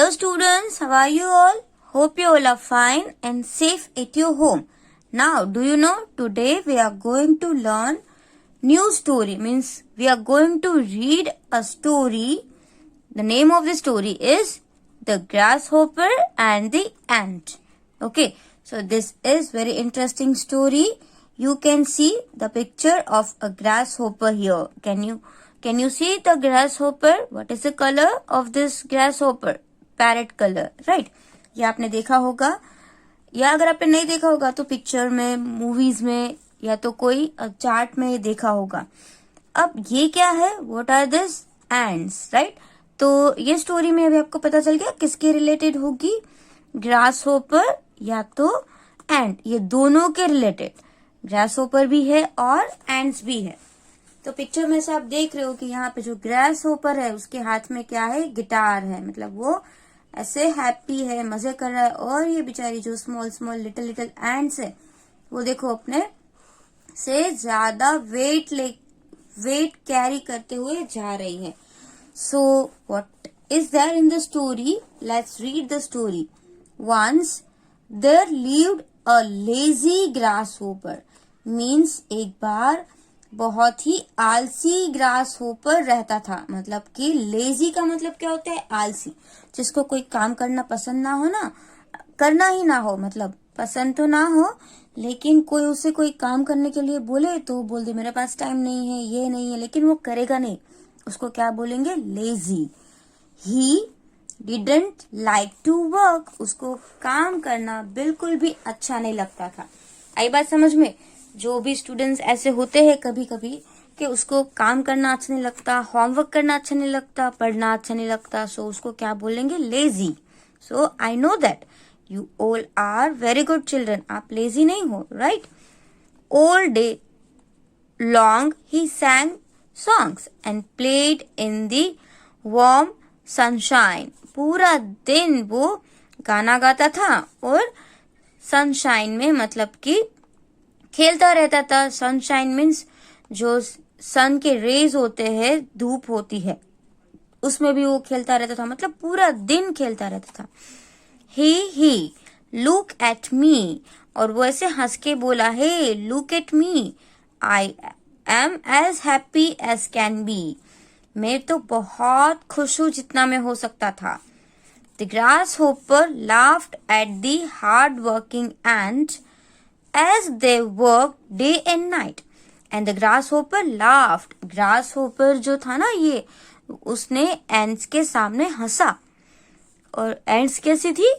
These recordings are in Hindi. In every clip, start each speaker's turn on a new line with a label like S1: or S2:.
S1: Hello students, how are you all? Hope you all are fine and safe at your home. Now, do you know today we are going to learn new story, means we are going to read a story. The name of the story is The Grasshopper and the Ant. Okay, so this is very interesting story. You can see the picture of a grasshopper here. Can you see the grasshopper? What is the color of this grasshopper? Parrot color, right? ये आपने देखा होगा, या अगर आपने नहीं देखा होगा तो पिक्चर में, मूवीज में, या तो कोई चार्ट में देखा होगा. अब ये क्या है? What are this? Ants, right? तो ये स्टोरी में अभी आपको पता चल गया किसके रिलेटेड होगी, ग्रासहोपर या तो एंट. ये दोनों के रिलेटेड, ग्रासहोपर भी है और एंड्स भी है. तो पिक्चर में से आप देख रहे हो कि यहाँ पे जो ग्रासहोपर है उसके हाथ में क्या है? गिटार है. मतलब वो ऐसे हैप्पी है, मजे कर रहा है. और ये बेचारी जो small small little little ends है वो देखो अपने से ज्यादा वेट कैरी करते हुए जा रही है. So what is there in the story? Let's read the story. Once there lived a lazy grasshopper. Means एक बार बहुत ही आलसी ग्रासहोपर रहता था. मतलब कि लेजी का मतलब क्या होता है? आलसी. जिसको कोई काम करना पसंद ना हो ना, करना ही ना हो, मतलब पसंद तो ना हो लेकिन कोई उसे कोई काम करने के लिए बोले तो बोल दे मेरे पास टाइम नहीं है, ये नहीं है, लेकिन वो करेगा नहीं. उसको क्या बोलेंगे? Lazy. He didn't like to work. उसको काम करना बिल्कुल भी अच्छा नहीं लगता था. आई बात समझ में? जो भी स्टूडेंट्स ऐसे होते हैं कभी कभी कि उसको काम करना अच्छा नहीं लगता, होमवर्क करना अच्छा नहीं लगता, पढ़ना अच्छा नहीं लगता, सो उसको क्या बोलेंगे? Lazy. So I know that you all are very good children. आप लेजी नहीं हो, right? All day long he sang songs and played in the warm sunshine. पूरा दिन वो गाना गाता था और सनशाइन में, मतलब कि खेलता रहता था. सनशाइन मीन्स जो सन के रेज होते हैं, धूप होती है, उसमें भी वो खेलता रहता था. मतलब पूरा दिन खेलता रहता था. He look at me. और वो ऐसे हंस के बोला, hey look at me, I am as happy as can be. मैं तो बहुत खुश हूं जितना मैं हो सकता था. The grasshopper laughed at the hard working ant as they worked day and night. And the grasshopper laughed. grasshopper जो था ना, ये उसने ants के सामने हंसा. और ants कैसी थी?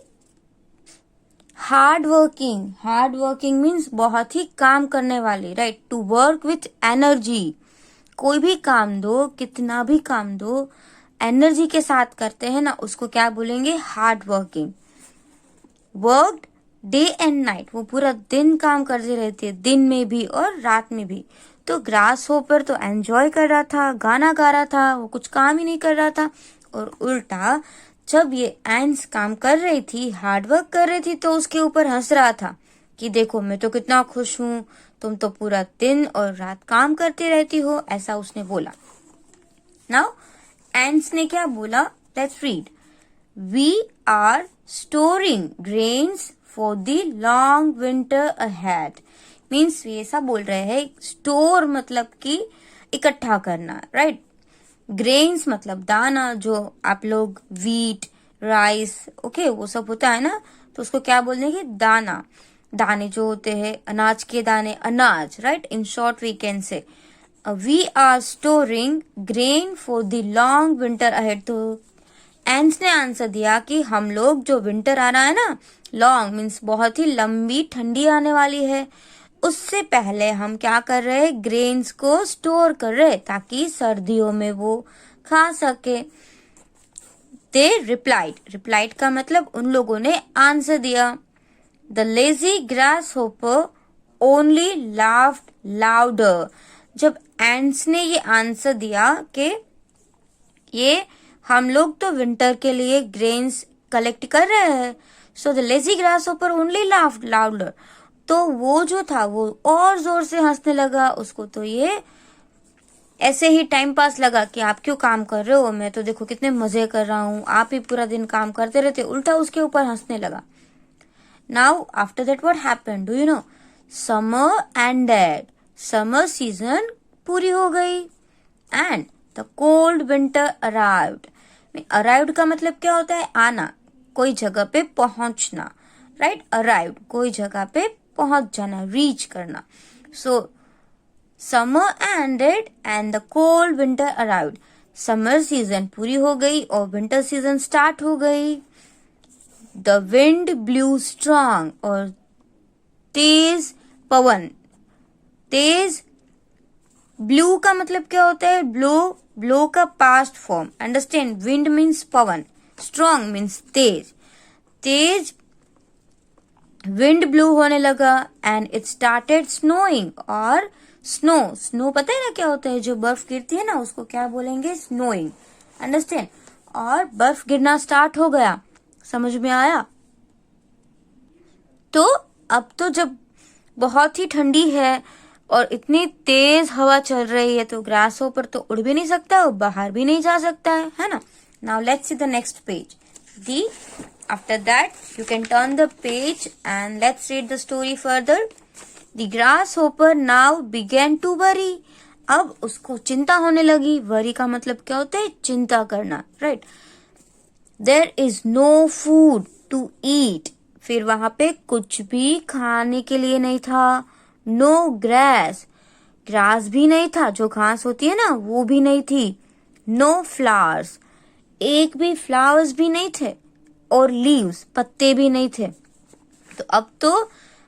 S1: हार्ड वर्किंग मीन्स बहुत ही काम करने वाली, right? To work with energy. कोई भी काम दो, कितना भी काम दो, एनर्जी के साथ करते हैं ना, उसको क्या बोलेंगे? Hard working. Worked day and night. वो पूरा दिन काम करती रहती है, दिन में भी और रात में भी. तो ग्रासहोपर तो एंजॉय कर रहा था, गाना गा रहा था, वो कुछ काम ही नहीं कर रहा था. और उल्टा जब ये एंड्स काम कर रही थी, हार्डवर्क कर रही थी, तो उसके ऊपर हंस रहा था कि देखो मैं तो कितना खुश हूं, तुम तो पूरा दिन और रात काम करती रहती हो. ऐसा उसने बोला. नाउ एंड्स ने क्या बोला? Let's read. We are storing grains for the long winter ahead. Means ये सब बोल रहे हैं, स्टोर मतलब कि इकट्ठा करना, राइट? ग्रेन्स मतलब दाना, जो आप लोग वीट, राइस, ओके, वो सब होता है ना, तो उसको क्या बोलेंगे? दाना. दाने जो होते हैं, अनाज के दाने, अनाज, right? In short we can say we are storing grain for the long winter ahead. तो एंड्स ने आंसर दिया कि हम लोग, जो विंटर आ रहा है ना, लॉन्ग मीन्स बहुत ही लंबी ठंडी आने वाली है, उससे पहले हम क्या कर रहे हैं? ग्रेन्स को स्टोर कर रहे ताकि सर्दियों में वो खा सके. दे रिप्लाइड का मतलब उन लोगों ने आंसर दिया. The lazy grasshopper only laughed louder. जब एंड्स ने ये आंसर दिया कि ये हम लोग तो विंटर के लिए ग्रेन्स कलेक्ट कर रहे हैं, so the lazy grasshopper only laughed louder. तो वो जो था वो और जोर से हंसने लगा. उसको तो ये ऐसे ही टाइम पास लगा कि आप क्यों काम कर रहे हो, मैं तो देखो कितने मजे कर रहा हूँ, आप ही पूरा दिन काम करते रहते, उल्टा उसके ऊपर हंसने लगा. Now after that what happened do you know, summer ended, summer season पूरी हो गई, and the cold winter arrived. Arrived का मतलब क्या होता है, आना, कोई जगह पे पहुंचना, राइट. अराइव्ड कोई जगह पे पहुंच जाना, रीच करना. सो summer ended and the cold winter arrived. Summer season पूरी हो गई और विंटर सीजन स्टार्ट हो गई. द विंड ब्लू स्ट्रांग, और तेज पवन. तेज, ब्लू का मतलब क्या होता है, ब्लो, ब्लो का past form, understand. Wind means पवन, स्ट्रांग मीन्स तेज. तेज विंड ब्लू होने लगा एंड इट स्टार्टेड स्नोइंग. और स्नो, स्नो पता है ना क्या होता है, जो बर्फ गिरती है ना उसको क्या बोलेंगे, स्नोइंग, अंडरस्टैंड. और बर्फ गिरना स्टार्ट हो गया, समझ में आया. तो अब तो जब बहुत ही ठंडी है और इतनी तेज हवा चल रही है तो ग्रास होपर तो उड़ भी नहीं सकता और बाहर भी नहीं जा सकता है ना. Now let's see the next page. The after that you can turn the page and let's read the story further. The grasshopper now began to worry. अब उसको चिंता होने लगी. वरी का मतलब क्या होता है, चिंता करना, right. There is no food to eat. फिर वहां पे कुछ भी खाने के लिए नहीं था. नो ग्रास, ग्रास भी नहीं था, जो घास होती है ना वो भी नहीं थी. नो फ्लावर्स, एक भी फ्लावर्स भी नहीं थे. और लीव्स, पत्ते भी नहीं थे. तो अब तो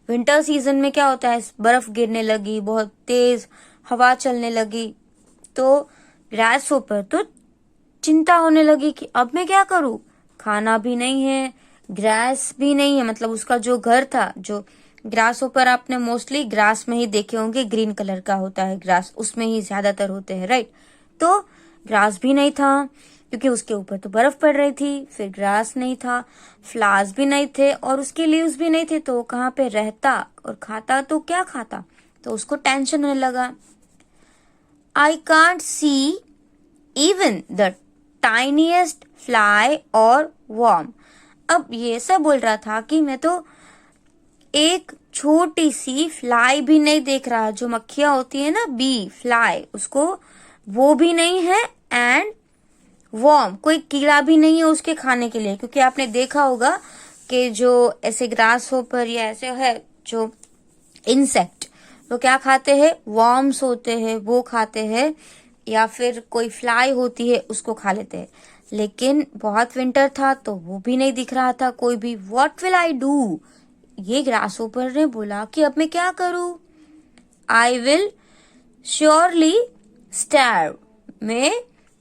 S1: विंटर सीजन में क्या होता है, बर्फ गिरने लगी, बहुत तेज हवा चलने लगी. तो ग्रास होपर तो चिंता होने लगी कि अब मैं क्या करूं, खाना भी नहीं है, ग्रास भी नहीं है. मतलब उसका जो घर था, जो ग्रास होपर आपने मोस्टली ग्रास में ही देखे होंगे, ग्रीन कलर का होता है ग्रास, उसमें ही ज्यादातर होते हैं, राइट. तो ग्रास भी नहीं था क्योंकि उसके ऊपर तो बर्फ पड़ रही थी. फिर ग्रास नहीं था, फ्लावर्स भी नहीं थे और उसके लीव्स भी नहीं थे. तो वो कहाँ पे रहता और खाता, तो क्या खाता. तो उसको टेंशन होने लगा. I can't see even the tiniest fly और वर्म. अब ये सब बोल रहा था कि मैं तो एक छोटी सी फ्लाई भी नहीं देख रहा, जो मक्खियां होती है ना, बी फ्लाई, उसको वो भी नहीं है. एंड वर्म, कोई कीड़ा भी नहीं है उसके खाने के लिए. क्योंकि आपने देखा होगा कि जो ऐसे ग्रास होपर या ऐसे है जो इंसेक्ट, वो क्या खाते हैं, वर्म्स होते हैं वो खाते हैं, या फिर कोई फ्लाई होती है उसको खा लेते हैं. लेकिन बहुत विंटर था तो वो भी नहीं दिख रहा था कोई भी. व्हाट विल आई डू, ये ग्रास होपर ने बोला कि अब मैं क्या करूं. आई विल श्योरली स्टार्व, मैं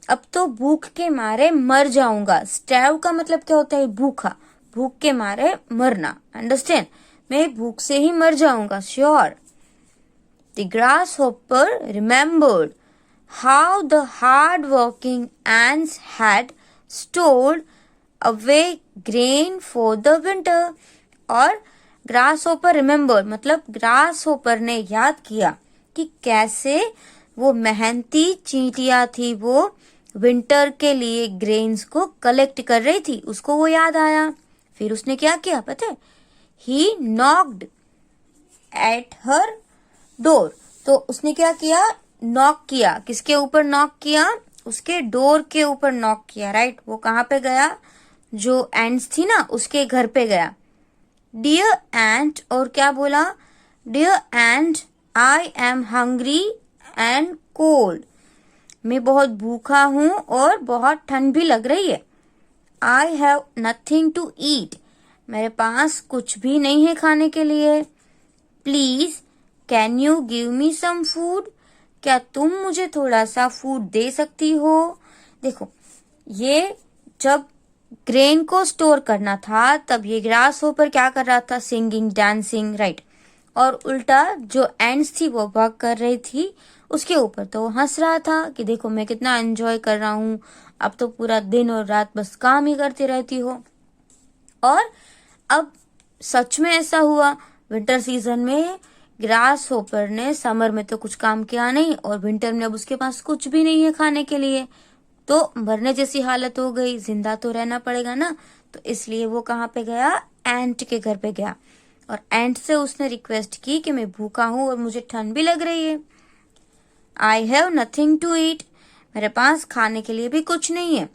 S1: अब तो भूख के मारे मर जाऊंगा. स्टार्व का मतलब क्या होता है, भूखा, भूख के मारे मरना, अंडरस्टैंड. मैं भूख से ही मर जाऊंगा, sure. The grass hopper remembered how the hard-working ants had stored away grain for the winter. और ग्रास होपर रिमेम्बर मतलब ग्रास होपर ने याद किया कि कैसे वो मेहनती चींटियां थी, वो विंटर के लिए ग्रेन्स को कलेक्ट कर रही थी. उसको वो याद आया. फिर उसने क्या किया पता है, ही नॉक्ड एट हर डोर. तो उसने क्या किया, नॉक किया. किसके ऊपर नॉक किया, उसके डोर के ऊपर नॉक किया, राइट. वो कहाँ पे गया, जो एंट्स थी ना उसके घर पे गया. डियर एंट, और क्या बोला, dear ant I am hungry and cold. मैं बहुत भूखा हूं और बहुत ठंड भी लग रही है. I have nothing to eat, मेरे पास कुछ भी नहीं है खाने के लिए. Please can you give me some food, क्या तुम मुझे थोड़ा सा फूड दे सकती हो. देखो, ये जब ग्रेन को स्टोर करना था तब ये ग्रास होपर क्या कर रहा था, सिंगिंग, डांसिंग, राइट. और उल्टा जो एंड्स थी वो वर्क कर रही थी उसके ऊपर, तो वो हंस रहा था कि देखो मैं कितना एंजॉय कर रहा हूँ, अब तो पूरा दिन और रात बस काम ही करती रहती हो. और अब सच में ऐसा हुआ. विंटर सीजन में ग्रास होपर ने समर में तो कुछ काम किया नहीं और विंटर में अब उसके पास कुछ भी नहीं है खाने के लिए, तो मरने जैसी हालत हो गई, जिंदा तो रहना पड़ेगा ना। तो इसलिए वो कहाँ पे गया, एंट के घर पे गया और एंट से उसने रिक्वेस्ट की कि मैं भूखा हूं और मुझे ठंड भी लग रही है। I have nothing to eat, मेरे पास खाने के लिए भी कुछ नहीं है।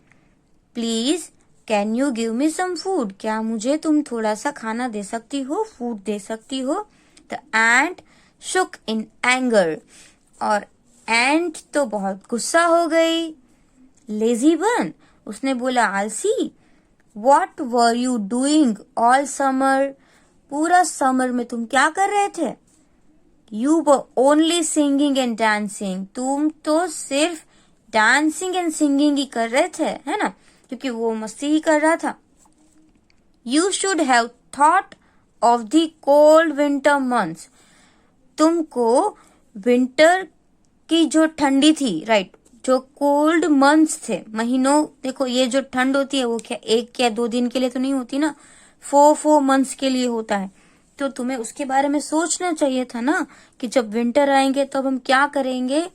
S1: Please can you give me some food, क्या मुझे तुम थोड़ा सा खाना दे सकती हो, फूड दे सकती हो। The ant Shuk in anger, और एंट तो बहुत गुस्सा हो गई। लेजी बन, उसने बोला आलसी। What were you doing all summer, पूरा समर में तुम क्या कर रहे थे। You were only singing and dancing, तुम तो सिर्फ डांसिंग एंड सिंगिंग ही कर रहे थे, है ना, क्योंकि वो मस्ती ही कर रहा था। You should have thought of the cold winter months, तुमको विंटर की जो ठंडी थी, राइट, जो कोल्ड मंथ्स थे, महीनों, देखो ये जो ठंड होती है वो क्या 1 या 2 दिन के लिए तो नहीं होती ना, 4 मंथ्स के लिए होता है। तो तुम्हें उसके बारे में सोचना चाहिए था ना कि जब विंटर आएंगे तो अब हम क्या करेंगे।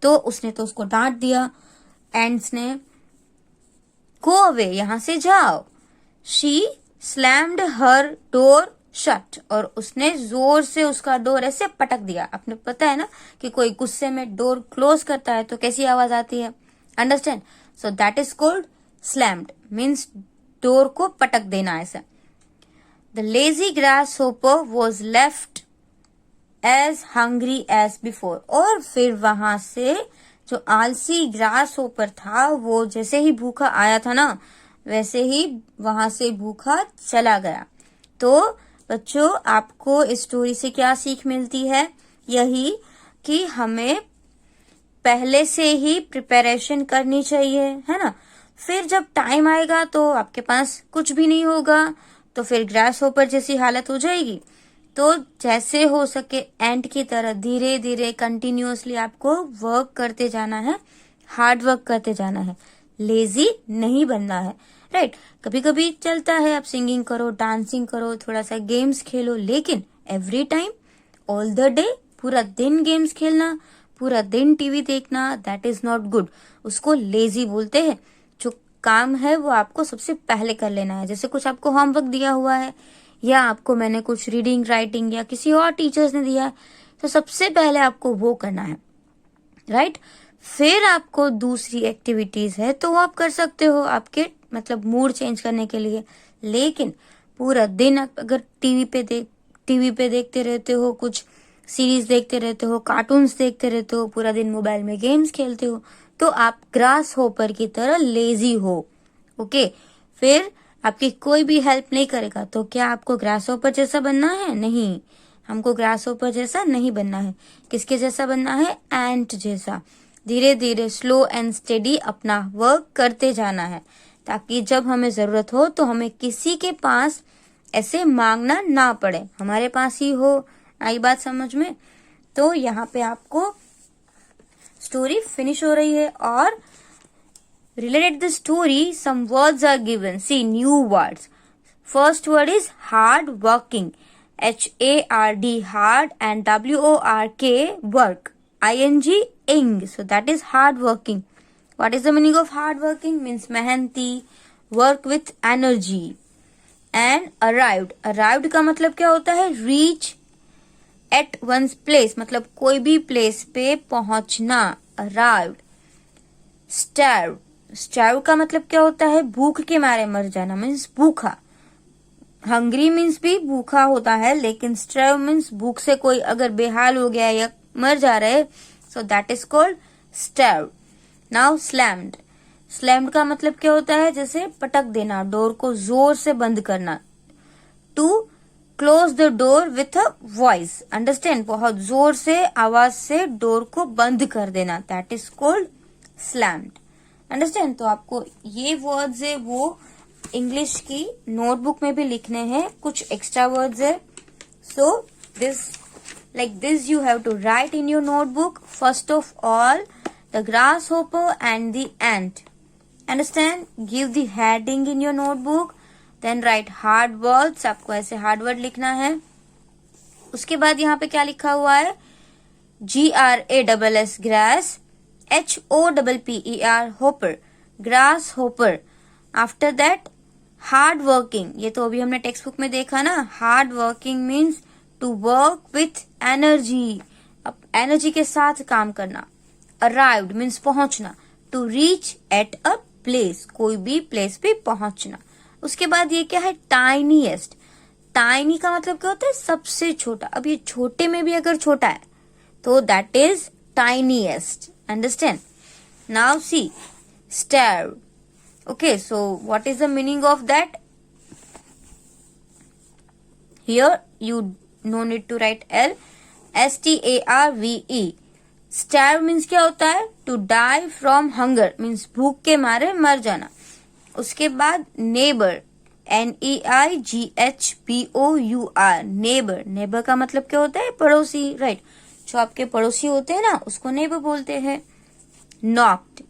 S1: तो उसने तो उसको डांट दिया, एंड्स ने, गो अवे, यहां से जाओ। She slammed her door shut, और उसने जोर से उसका डोर ऐसे पटक दिया। आपने पता है ना कि कोई गुस्से में डोर क्लोज करता है तो कैसी आवाज आती है, understand. So that is called slammed, means door को पटक देना ऐसा। The lazy grasshopper was left as hungry as before, और फिर वहां से जो आलसी ग्रास होपर था वो जैसे ही भूखा आया था ना वैसे ही वहां से भूखा चला गया। तो बच्चों, आपको इस स्टोरी से क्या सीख मिलती है, यही कि हमें पहले से ही प्रिपरेशन करनी चाहिए, है ना। फिर जब टाइम आएगा तो आपके पास कुछ भी नहीं होगा, तो फिर ग्रास होपर जैसी हालत हो जाएगी। तो जैसे हो सके एंट की तरह धीरे धीरे कंटिन्यूअसली आपको वर्क करते जाना है, हार्ड वर्क करते जाना है, लेजी नहीं बनना है, राइट। कभी कभी चलता है आप सिंगिंग करो, डांसिंग करो, थोड़ा सा गेम्स खेलो, लेकिन every time, all the day, पूरा दिन गेम्स खेलना, पूरा दिन टीवी देखना, दैट इज नॉट गुड, उसको लेजी बोलते हैं। जो काम है वो आपको सबसे पहले कर लेना है। जैसे कुछ आपको होमवर्क दिया हुआ है या आपको मैंने कुछ रीडिंग राइटिंग या किसी और टीचर्स ने दिया है, तो सबसे पहले आपको वो करना है, राइट। फिर आपको दूसरी एक्टिविटीज है तो वो आप कर सकते हो आपके मतलब मूड चेंज करने के लिए। लेकिन पूरा दिन आप अगर टीवी पे देखते रहते हो, कुछ सीरीज देखते रहते हो, कार्टून्स देखते रहते हो, पूरा दिन मोबाइल में गेम्स खेलते हो, तो आप ग्रास होपर की तरह लेजी हो, ओके। फिर आपकी कोई भी हेल्प नहीं करेगा, तो क्या आपको ग्रास होपर जैसा बनना है, नहीं, हमको ग्रास होपर जैसा नहीं बनना है। किसके जैसा बनना है, एंट जैसा। धीरे धीरे स्लो एंड स्टेडी अपना वर्क करते जाना है, ताकि जब हमें जरूरत हो तो हमें किसी के पास ऐसे मांगना ना पड़े, हमारे पास ही हो। आई बात समझ में। तो यहाँ पे आपको स्टोरी फिनिश हो रही है और related the story some words are given. See new words. First word is hard working, HARD, hard, and WORK, work, ING, ing, so that is hard working. What is the meaning of hard working? Means mehanti, work with energy. And arrived का मतलब क्या होता है, reach at one's place, मतलब कोई भी प्लेस पे पहुंचना, arrived. स्टार्व का मतलब क्या होता है, भूख के मारे मर जाना, मीन्स भूखा। हंग्री मीन्स भी भूखा होता है, लेकिन स्टार्व मीन्स भूख से कोई अगर बेहाल हो गया या मर जा रहा है, सो that is called starve. Now slammed का मतलब क्या होता है, जैसे पटक देना, डोर को जोर से बंद करना। To close the door with a voice, understand, बहुत जोर से आवाज से डोर को बंद कर देना, that is called slammed, understand. तो आपको ये वर्ड्स है वो इंग्लिश की नोटबुक में भी लिखने हैं, कुछ एक्स्ट्रा वर्ड्स है। So this like this you have to write in your notebook. First of all, the grasshopper and the ant, understand, give the heading in your notebook, then write hard words, आपको ऐसे hard word लिखना है। उसके बाद यहाँ पे क्या लिखा हुआ है, GRASS grass, HOPPER hopper, grasshopper. After that hard working, ये तो अभी हमने टेक्स्ट बुक में देखा ना, hard working means to work with energy, अब एनर्जी के साथ काम करना। अराइव्ड मीन्स पहुंचना, to reach at a place, कोई भी प्लेस पे पहुंचना। उसके बाद ये क्या है, टाइनीएस्ट। टाइनी का मतलब क्या होता है, सबसे छोटा। अब ये छोटे में भी अगर छोटा है तो that is tiniest, understand. Now see star. Okay, so what is the meaning of that? Here you no need to write L, STARVE. Starve means क्या होता है, to die from hunger means भूख के मारे मर जाना। उसके बाद neighbor, NEIGHBOUR, neighbor, neighbor का मतलब क्या होता है, पड़ोसी, राइट। जो आपके पड़ोसी होते हैं ना, उसको neighbor बोलते हैं। knocked,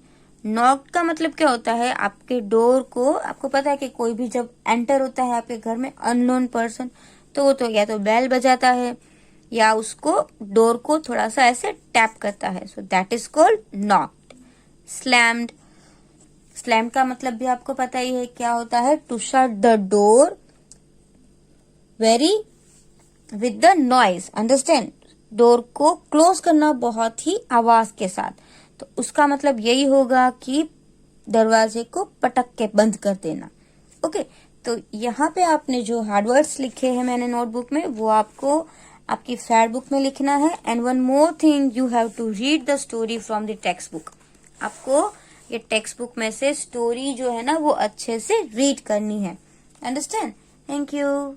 S1: नॉक का मतलब क्या होता है, आपके डोर को, आपको पता है कि कोई भी जब एंटर होता है आपके घर में अननोन पर्सन, तो वो तो या तो बेल बजाता है या उसको डोर को थोड़ा सा ऐसे टैप करता है, सो that is called knocked. Slammed, slammed का मतलब भी आपको पता ही है क्या होता है, to shut the door very with the noise, understand. Door को क्लोज करना बहुत ही आवाज के साथ, तो उसका मतलब यही होगा कि दरवाजे को पटक के बंद कर देना। ओके, तो यहाँ पे आपने जो हार्ड वर्ड्स लिखे हैं मैंने नोटबुक में, वो आपको आपकी फैट बुक में लिखना है। And one more thing, you have to read the story from the textbook. आपको ये टेक्स्ट बुक में से स्टोरी जो है ना वो अच्छे से रीड करनी है, अंडरस्टैंड। Thank you.